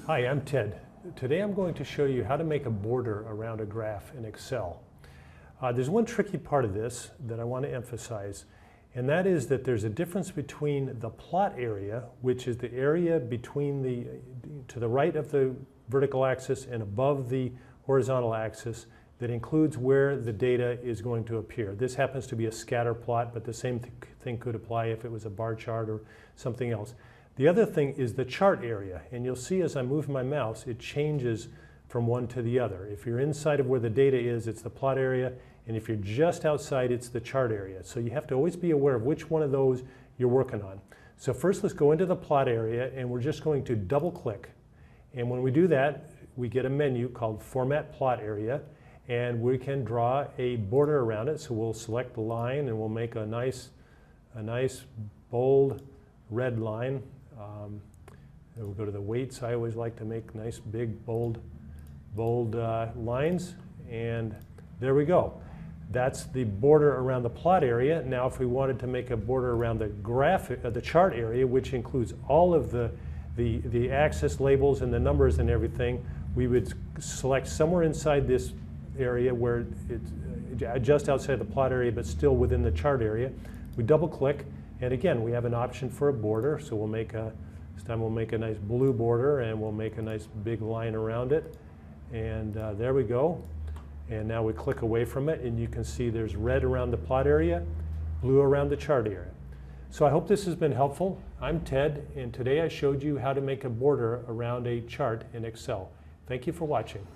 Hi, I'm Ted. Today I'm going to show you how to make a border around a graph in Excel. There's one tricky part of this that I want to emphasize, and that is that there's a difference between the plot area, which is the area between to the right of the vertical axis and above the horizontal axis, that includes where the data is going to appear. This happens to be a scatter plot, but the same thing could apply if it was a bar chart or something else. The other thing is the chart area, and you'll see as I move my mouse, it changes from one to the other. If you're inside of where the data is, it's the plot area, and if you're just outside, it's the chart area. So you have to always be aware of which one of those you're working on. So first let's go into the plot area, and we're just going to double click. And when we do that, we get a menu called Format Plot Area, and we can draw a border around it. So we'll select the line, and we'll make a nice bold red line. We'll go to the weights. I always like to make nice big bold lines, and there we go. That's the border around the plot area. Now if we wanted to make a border around the chart area, which includes all of the axis labels and the numbers and everything, we would select somewhere inside this area where it's just outside the plot area but still within the chart area. We double click, and again we have an option for a border, so this time we'll make a nice blue border, and we'll make a nice big line around it, and there we go. And now we click away from it, and you can see there's red around the plot area, blue around the chart area. So I hope this has been helpful. I'm Ted, and today I showed you how to make a border around a chart in Excel. Thank you for watching.